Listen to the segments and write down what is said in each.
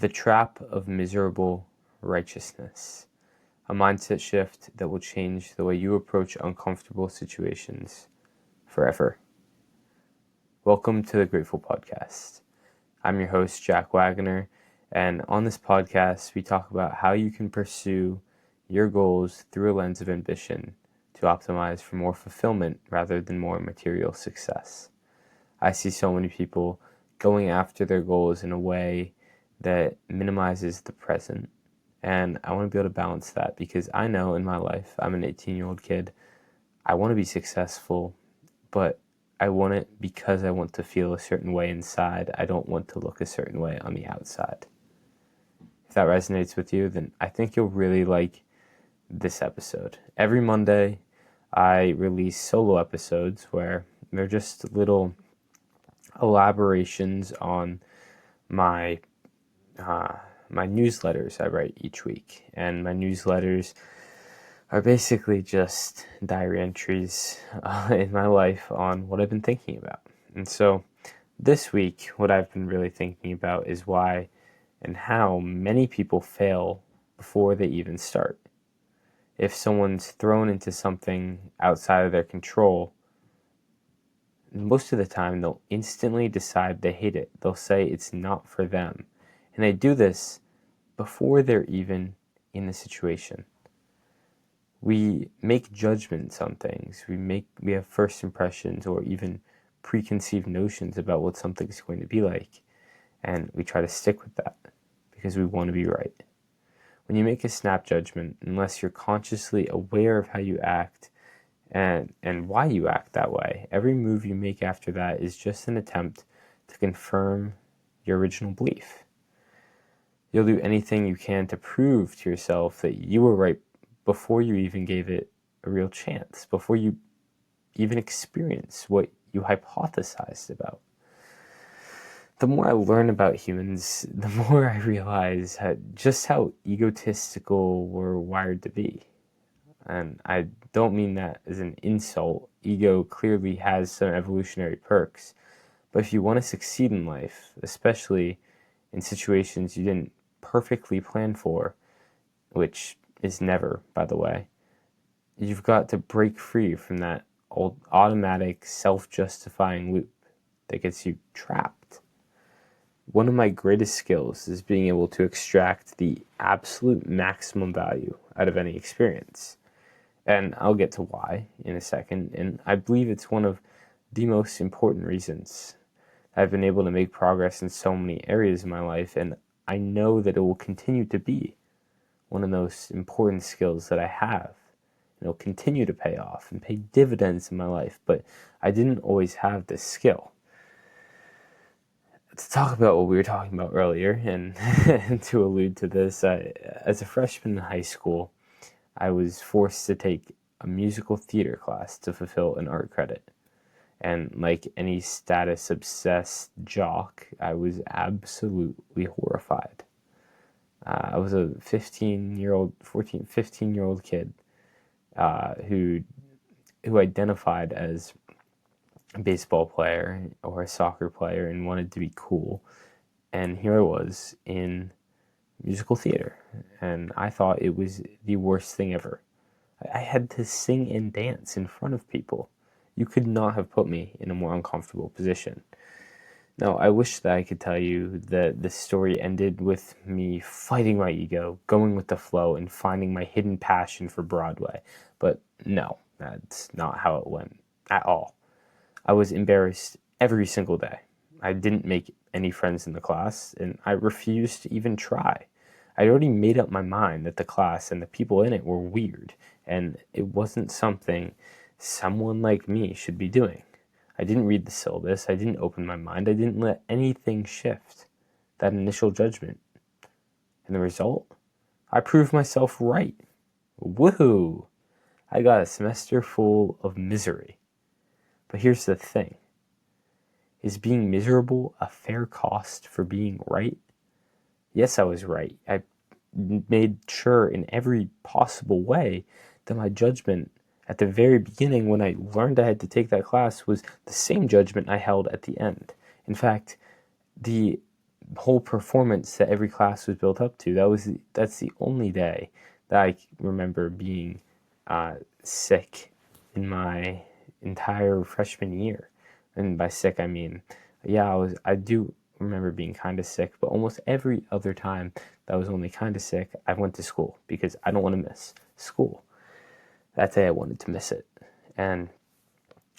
The trap of miserable righteousness. A mindset shift that will change the way you approach uncomfortable situations forever. Welcome to the Grateful Podcast. I'm your host, Jack Wagoner, and on this podcast, we talk about how you can pursue your goals through a lens of ambition to optimize for more fulfillment rather than more material success. I see so many people going after their goals in a way that minimizes the present. And I want to be able to balance that because I know in my life, I'm an 18-year-old kid. I want to be successful, but I want it because I want to feel a certain way inside. I don't want to look a certain way on the outside. If that resonates with you, then I think you'll really like this episode. Every Monday, I release solo episodes where they're just little elaborations on my newsletters I write each week. And my newsletters are basically just diary entries in my life on what I've been thinking about. And so this week, what I've been really thinking about is why and how many people fail before they even start. If someone's thrown into something outside of their control, most of the time they'll instantly decide they hate it. They'll say it's not for them. And they do this before they're even in the situation. We make judgments on things. We have first impressions or even preconceived notions about what something's going to be like. And we try to stick with that because we want to be right. When you make a snap judgment, unless you're consciously aware of how you act and why you act that way, every move you make after that is just an attempt to confirm your original belief. You'll do anything you can to prove to yourself that you were right before you even gave it a real chance, before you even experienced what you hypothesized about. The more I learn about humans, the more I realize just how egotistical we're wired to be. And I don't mean that as an insult. Ego clearly has some evolutionary perks. But if you want to succeed in life, especially in situations you didn't perfectly plan for, which is never, by the way, you've got to break free from that old automatic self-justifying loop that gets you trapped. One of my greatest skills is being able to extract the absolute maximum value out of any experience. And I'll get to why in a second. And I believe it's one of the most important reasons I've been able to make progress in so many areas of my life. And I know that it will continue to be one of those important skills that I have. And it'll continue to pay off and pay dividends in my life. But I didn't always have this skill. To talk about what we were talking about earlier, and, and to allude to this, as a freshman in high school, I was forced to take a musical theater class to fulfill an art credit. And like any status-obsessed jock, I was absolutely horrified. I was a 15-year-old kid who identified as a baseball player or a soccer player and wanted to be cool. And here I was in musical theater, and I thought it was the worst thing ever. I had to sing and dance in front of people. You could not have put me in a more uncomfortable position. Now, I wish that I could tell you that the story ended with me fighting my ego, going with the flow, and finding my hidden passion for Broadway. But no, that's not how it went at all. I was embarrassed every single day. I didn't make any friends in the class, and I refused to even try. I'd already made up my mind that the class and the people in it were weird, and it wasn't something someone like me should be doing. I didn't read the syllabus. I didn't open my mind. I didn't let anything shift that initial judgment. And the result? I proved myself right. Woohoo! I got a semester full of misery. But here's the thing. Is being miserable a fair cost for being right? Yes, I was right. I made sure in every possible way that my judgment at the very beginning when I learned I had to take that class was the same judgment I held at the end. In fact, the whole performance that every class was built up to. That's the only day that I remember being sick in my entire freshman year. And by sick, I mean, yeah, I do remember being kind of sick, but almost every other time that I was only kind of sick, I went to school because I don't want to miss school. That day I wanted to miss it. And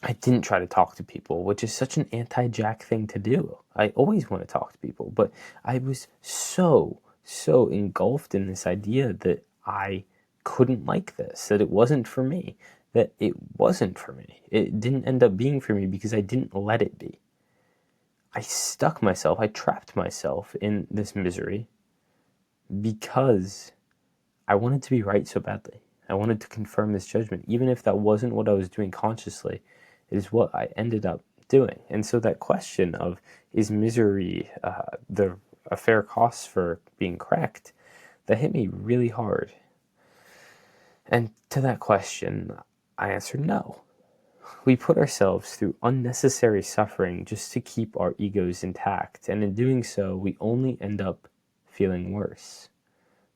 I didn't try to talk to people, which is such an anti-Jack thing to do. I always want to talk to people, but I was so engulfed in this idea that I couldn't like this, that it wasn't for me, that it wasn't for me. It didn't end up being for me because I didn't let it be. I trapped myself in this misery because I wanted to be right so badly. I wanted to confirm this judgment, even if that wasn't what I was doing consciously. It is what I ended up doing. And so that question of, is misery a fair cost for being correct, that hit me really hard. And to that question, I answered no. We put ourselves through unnecessary suffering just to keep our egos intact, and in doing so, we only end up feeling worse.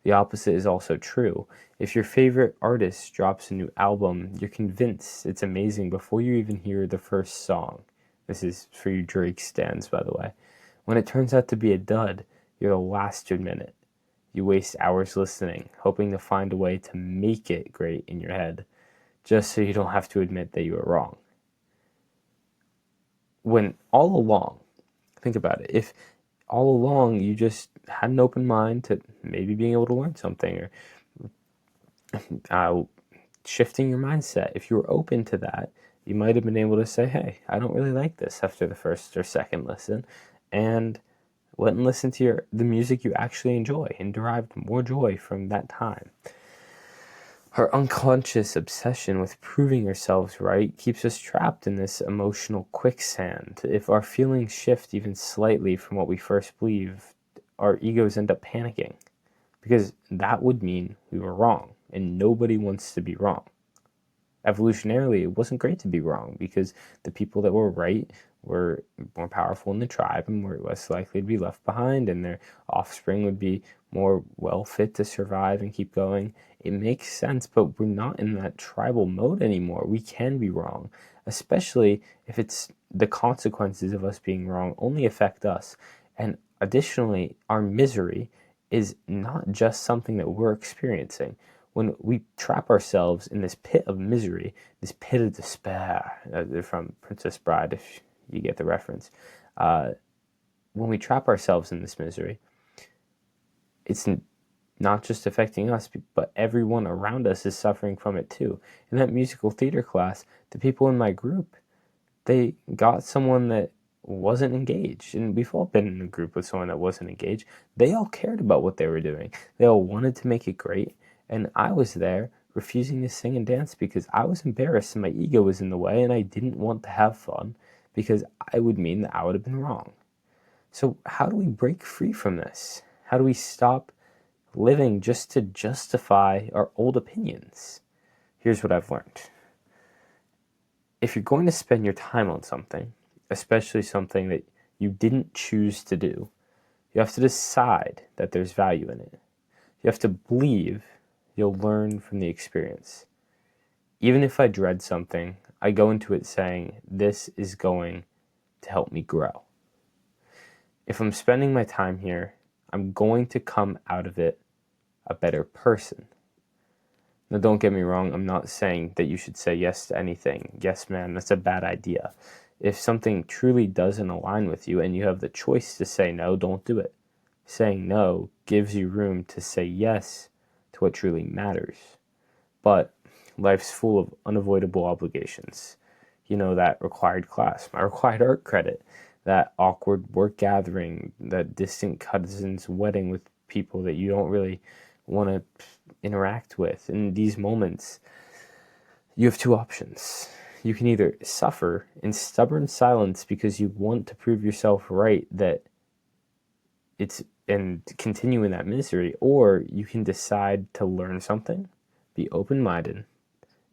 The opposite is also true. If your favorite artist drops a new album, you're convinced it's amazing before you even hear the first song. This is for you Drake stans, by the way. When it turns out to be a dud, you're the last to admit it. You waste hours listening, hoping to find a way to make it great in your head, just so you don't have to admit that you were wrong. When all along, think about it, if all along you just had an open mind to maybe being able to learn something, or shifting your mindset, if you were open to that, you might have been able to say, hey, I don't really like this after the first or second listen, and went and listened to the music you actually enjoy and derived more joy from that time. Our unconscious obsession with proving ourselves right keeps us trapped in this emotional quicksand. If our feelings shift even slightly from what we first believed, our egos end up panicking, because that would mean we were wrong, and nobody wants to be wrong. Evolutionarily, it wasn't great to be wrong, because the people that were right were more powerful in the tribe and were less likely to be left behind, and their offspring would be more well fit to survive and keep going. It makes sense, but we're not in that tribal mode anymore. We can be wrong, especially if it's the consequences of us being wrong only affect us. And additionally, our misery is not just something that we're experiencing. When we trap ourselves in this pit of misery, this pit of despair, from Princess Bride, if you get the reference, when we trap ourselves in this misery, it's not just affecting us, but everyone around us is suffering from it too. In that musical theater class, the people in my group, they got someone that wasn't engaged, and we've all been in a group with someone that wasn't engaged. They all cared about what they were doing. They all wanted to make it great, and I was there refusing to sing and dance because I was embarrassed and my ego was in the way, and I didn't want to have fun because I would mean that I would have been wrong. So how do we break free from this? How do we stop living just to justify our old opinions? Here's what I've learned. If you're going to spend your time on something, especially something that you didn't choose to do, you have to decide that there's value in it. You have to believe you'll learn from the experience. Even if I dread something, I go into it saying, this is going to help me grow. If I'm spending my time here, I'm going to come out of it a better person. Now, don't get me wrong, I'm not saying that you should say yes to anything. Yes, man, that's a bad idea. If something truly doesn't align with you and you have the choice to say no, don't do it. Saying no gives you room to say yes to what truly matters. But life's full of unavoidable obligations. You know, that required class, my required art credit, that awkward work gathering, that distant cousin's wedding with people that you don't really want to interact with. In these moments, you have two options. You can either suffer in stubborn silence because you want to prove yourself right and continue in that misery, or you can decide to learn something, be open-minded,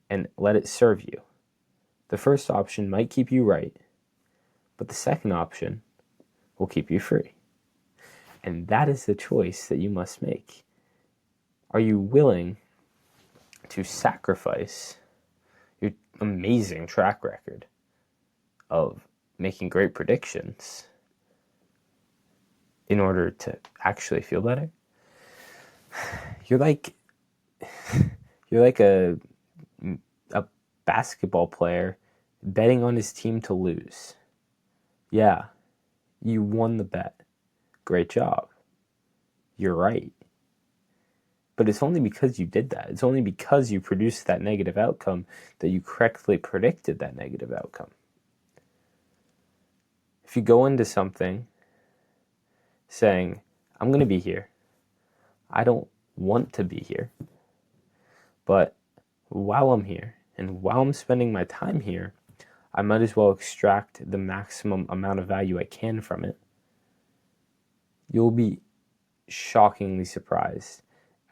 and let it serve you. The first option might keep you right, but the second option will keep you free. And that is the choice that you must make. Are you willing to sacrifice your amazing track record of making great predictions in order to actually feel better? You're like a basketball player betting on his team to lose. Yeah, you won the bet. Great job. You're right. But it's only because you did that. It's only because you produced that negative outcome that you correctly predicted that negative outcome. If you go into something saying, I'm going to be here, I don't want to be here, but while I'm here and while I'm spending my time here, I might as well extract the maximum amount of value I can from it, you'll be shockingly surprised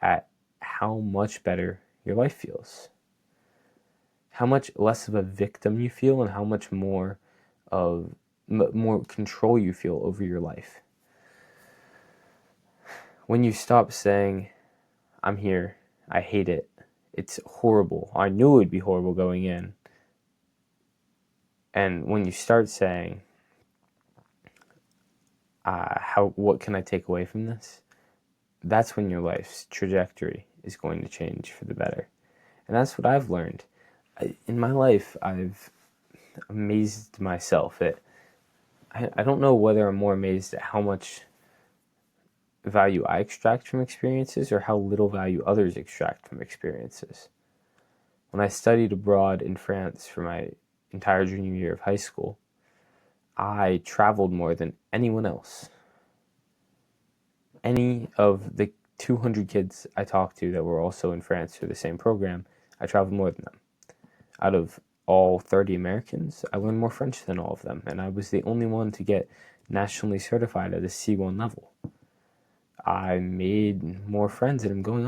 at how much better your life feels. How much less of a victim you feel and how much more control you feel over your life. When you stop saying, I'm here, I hate it, it's horrible, I knew it would be horrible going in. And when you start saying, what can I take away from this? That's when your life's trajectory is going to change for the better. And that's what I've learned. In my life, I've amazed myself at, I don't know whether I'm more amazed at how much value I extract from experiences or how little value others extract from experiences. When I studied abroad in France for my entire junior year of high school, I traveled more than anyone else. Any of the 200 kids I talked to that were also in France for the same program, I traveled more than them. Out of all 30 Americans, I learned more French than all of them, and I was the only one to get nationally certified at the C1 level. I made more friends, and I'm going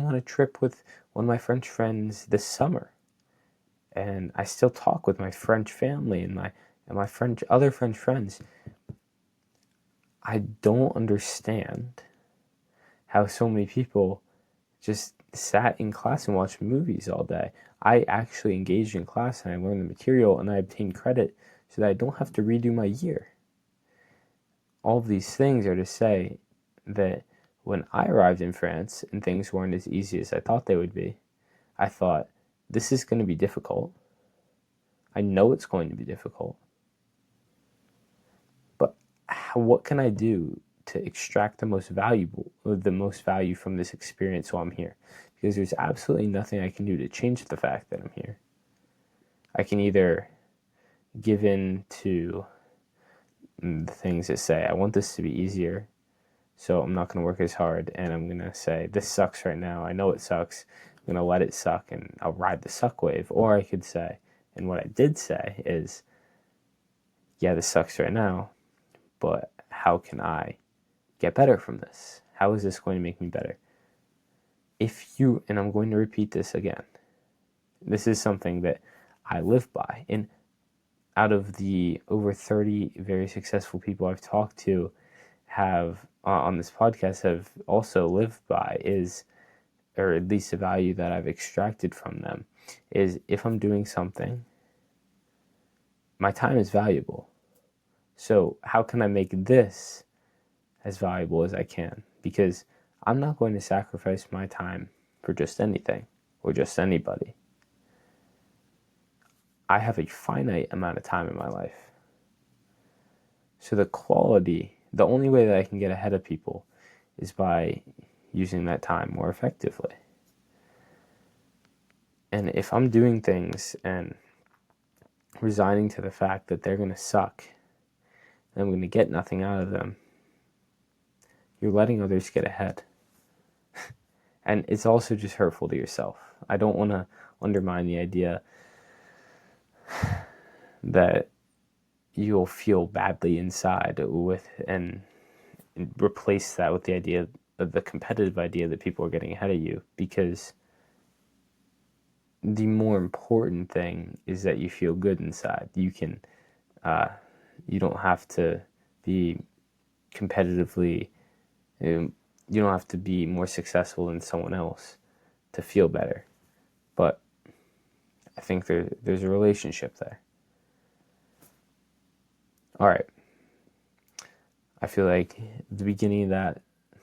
on a trip with one of my French friends this summer, and I still talk with my French family and my other French friends. I don't understand how so many people just sat in class and watched movies all day. I actually engaged in class and I learned the material and I obtained credit so that I don't have to redo my year. All of these things are to say that when I arrived in France and things weren't as easy as I thought they would be, I thought, this is going to be difficult. I know it's going to be difficult. But what can I do to extract the most value from this experience while I'm here? Because there's absolutely nothing I can do to change the fact that I'm here. I can either give in to the things that say, I want this to be easier, so I'm not going to work as hard, and I'm going to say, this sucks right now, I know it sucks, I'm going to let it suck, and I'll ride the suck wave. Or I could say, and what I did say is, yeah, this sucks right now, but how can I get better from this? How is this going to make me better? And I'm going to repeat this again, this is something that I live by, and out of the over 30 very successful people I've talked to on this podcast have also lived by is, or at least a value that I've extracted from them, is if I'm doing something, my time is valuable. So how can I make this as valuable as I can? Because I'm not going to sacrifice my time for just anything or just anybody. I have a finite amount of time in my life. So the only way that I can get ahead of people is by using that time more effectively. And if I'm doing things and resigning to the fact that they're going to suck and I'm going to get nothing out of them, you're letting others get ahead. And it's also just hurtful to yourself. I don't want to undermine the idea that you'll feel badly inside and replace that with the idea of the competitive idea that people are getting ahead of you, because the more important thing is that you feel good inside. You don't have to be competitively You don't have to be more successful than someone else to feel better. But I think there's a relationship there. All right. I feel like the beginning of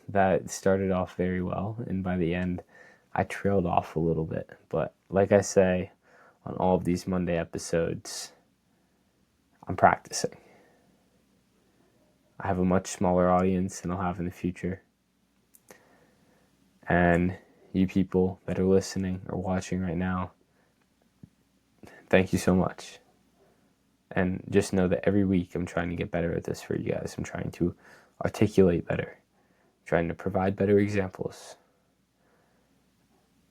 that started off very well, and by the end, I trailed off a little bit. But like I say on all of these Monday episodes, I'm practicing. I have a much smaller audience than I'll have in the future. And you people that are listening or watching right now, thank you so much. And just know that every week I'm trying to get better at this for you guys. I'm trying to articulate better, trying to provide better examples.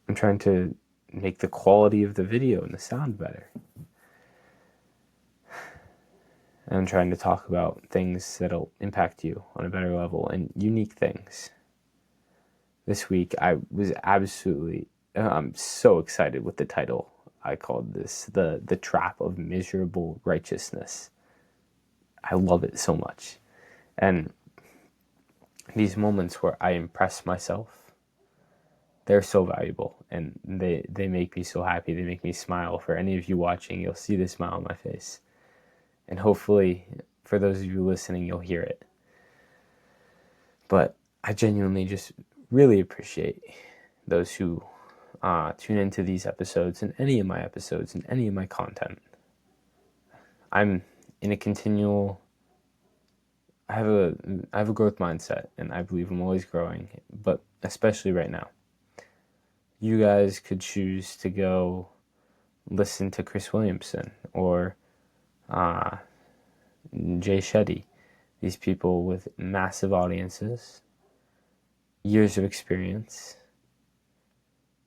I'm trying to make the quality of the video and the sound better. And I'm trying to talk about things that'll impact you on a better level and unique things. This week I was I'm so excited with the title. I called this the trap of miserable righteousness. I love it so much. And these moments where I impress myself, they're so valuable, and they make me so happy. They make me smile. For any of you watching, you'll see the smile on my face. And hopefully, for those of you listening, you'll hear it. But I genuinely just really appreciate those who tune into these episodes and any of my episodes and any of my content. I'm in a continual... I have a growth mindset, and I believe I'm always growing, but especially right now. You guys could choose to go listen to Chris Williamson or Jay Shetty, these people with massive audiences, years of experience,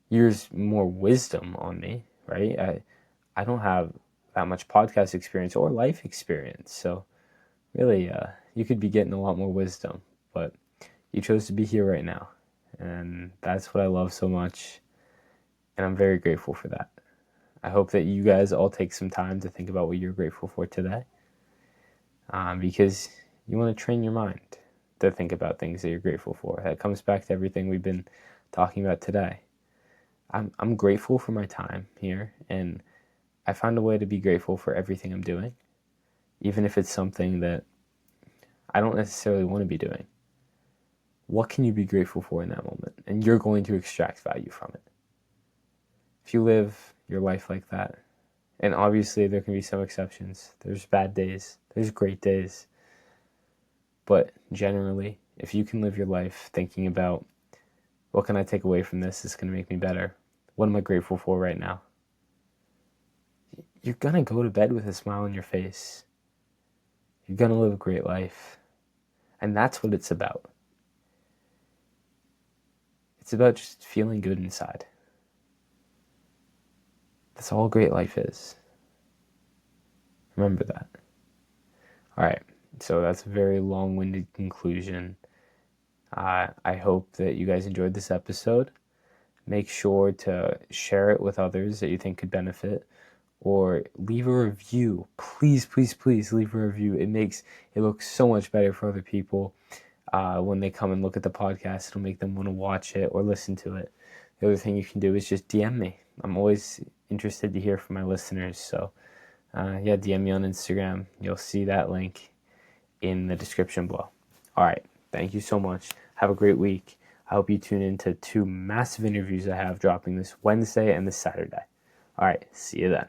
years more wisdom on me, right? I don't have that much podcast experience or life experience, so really, you could be getting a lot more wisdom, but you chose to be here right now, and that's what I love so much, and I'm very grateful for that. I hope that you guys all take some time to think about what you're grateful for today, because you want to train your mind to think about things that you're grateful for. That comes back to everything we've been talking about today. I'm grateful for my time here, and I found a way to be grateful for everything I'm doing, even if it's something that I don't necessarily want to be doing. What can you be grateful for in that moment? And you're going to extract value from it. If you live your life like that, and obviously there can be some exceptions. There's bad days, there's great days. But generally, if you can live your life thinking about, what can I take away from this that's going to make me better? What am I grateful for right now? You're going to go to bed with a smile on your face. You're going to live a great life. And that's what it's about. It's about just feeling good inside. That's all great life is. Remember that. All right, so that's a very long-winded conclusion. I hope that you guys enjoyed this episode. Make sure to share it with others that you think could benefit, or leave a review. Please, please, please leave a review. It makes it look so much better for other people. When they come and look at the podcast, it'll make them want to watch it or listen to it. The other thing you can do is just DM me. I'm always interested to hear from my listeners. So, DM me on Instagram. You'll see that link in the description below. All right. Thank you so much. Have a great week. I hope you tune in to 2 massive interviews I have dropping this Wednesday and this Saturday. All right. See you then.